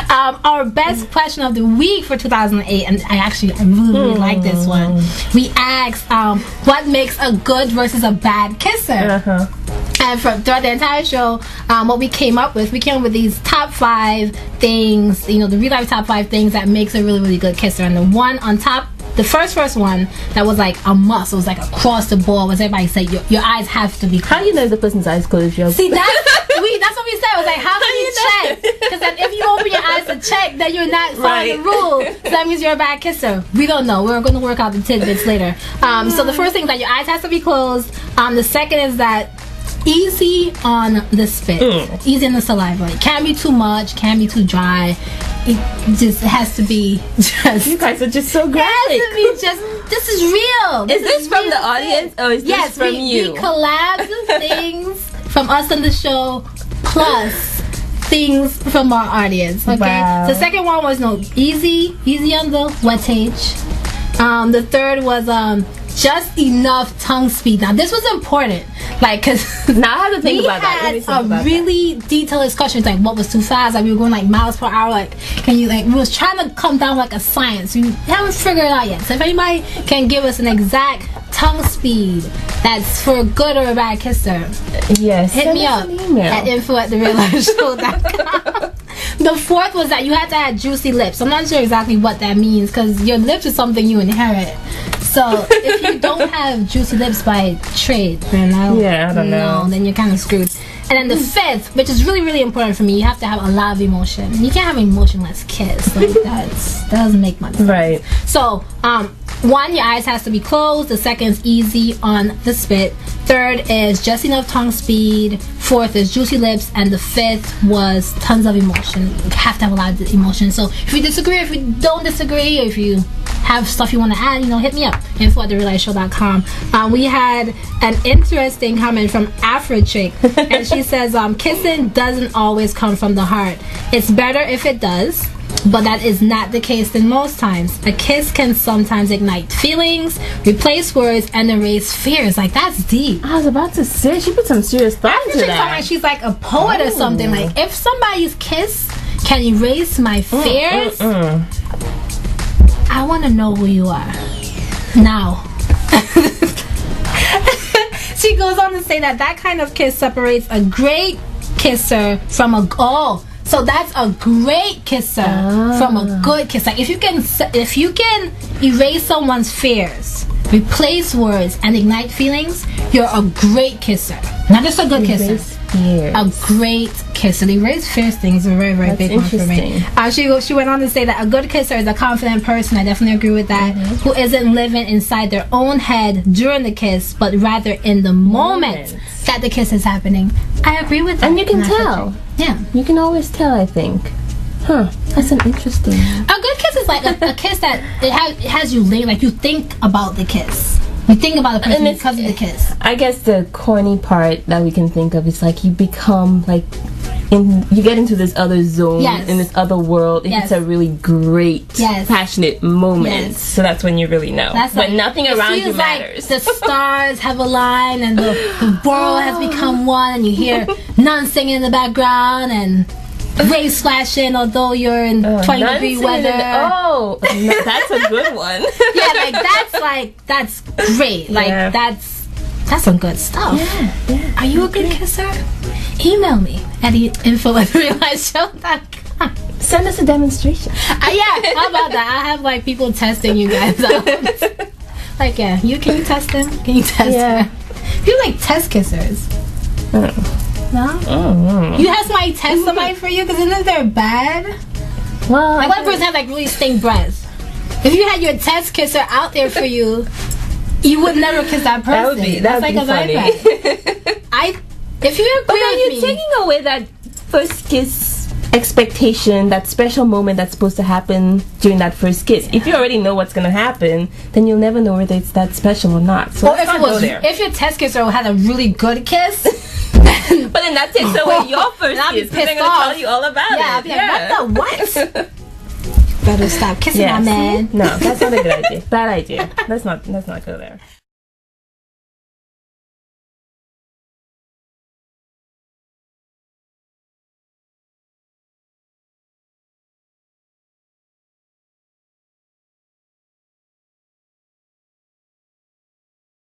Our best question of the week for 2008, and I really like this one. We asked, what makes a good versus a bad kisser? And throughout the entire show, what we came up with these top 5 things, the ReaLife top 5 things that makes a really, really good kisser. And the one on top, the first one that was like a must, it was like across the board, was everybody said your eyes have to be closed. How do you know if the person's eyes closed? See, that's what we said. It was like, how do you check? Because if you open your eyes to check, then you're not following the rule. So that means you're a bad kisser. We don't know. We're going to work out the tidbits later. So the first thing is that your eyes have to be closed. The second is that easy on the spit, easy on the saliva. It can't be too much, can't be too dry. It just has to be just. You guys are just so graphic. It has to be just. This is real. Is this from the audience or is this from you? We collabed things from us on the show plus things from our audience. Okay. Wow. The second one was easy on the wettage. The third was just enough tongue speed. Now this was important, like, cause now I have to think about that. We had a really detailed discussion, like what was too fast. Like we were going like miles per hour. Like, can you we was trying to come down like a science. We haven't figured it out yet. So if anybody can give us an exact tongue speed that's for a good or a bad kisser, yes, hit me up at info@therealifeshow.com. The fourth was that you had to have juicy lips. I'm not sure exactly what that means because your lips is something you inherit. So if you don't have juicy lips by trade, then I don't know. Then you're kind of screwed. And then the fifth, which is really, really important for me, you have to have a lot of emotion. You can't have an emotionless kiss. Like that doesn't make much sense. Right. So, one, your eyes has to be closed. The second is easy on the spit. Third is just enough tongue speed. Fourth is juicy lips. And the fifth was tons of emotion. You have to have a lot of emotion. So if you disagree, if you don't disagree, if you have stuff you want to add, hit me up. info@therealifeshow.com. We had an interesting comment from AfroChic, and she says, kissing doesn't always come from the heart. It's better if it does, but that is not the case in most times. A kiss can sometimes ignite feelings, replace words, and erase fears. Like, that's deep. I was about to say, she put some serious thought into that. Like she's like a poet or something. Like, if somebody's kiss can erase my fears, I want to know who you are. Now. She goes on to say that kind of kiss separates a great kisser from a... so that's a great kisser from a good kiss. Like if you can erase someone's fears, replace words, and ignite feelings, you're a great kisser. Not just a good kisser. A great kisser. The erase fears things are very, very big one for me. She went on to say that a good kisser is a confident person. I definitely agree with that. Who isn't living inside their own head during the kiss, but rather in the moment that the kiss is happening. I agree with that. And you can tell. Yeah. You can always tell, I think. That's an interesting... A good kiss is like a kiss that it has you late, like you think about the kiss. You think about the person because of the kiss. I guess the corny part that we can think of is like you become like... you get into this other zone, in this other world. It's a really great, passionate moment. So that's when you really know. That's when nothing around you matters. Like the stars have aligned and the world has become one, and you hear nuns singing in the background and rays flashing, although you're in 20-degree weather. No, that's a good one. That's great. Like that's some good stuff. Are you a good kisser? Email me at info@realifeshow.com. Send us a demonstration. How about that? I have like people testing you guys out. Like, can you test them? Can you test them? You like test kissers? No? You have somebody test somebody for you? Because isn't they're bad? Well, like one person has like really stink breath. If you had your test kisser out there for you, you would never kiss that person. That would be funny. If you agree with me, you're taking away that first kiss expectation, that special moment that's supposed to happen during that first kiss. If you already know what's gonna happen, then you'll never know whether it's that special or not. So if your test kisser had a really good kiss, but then that takes away your first kiss. They're gonna tell you all about it. What? Better stop kissing my man. No, that's not a good idea. Bad idea. Let's not go there.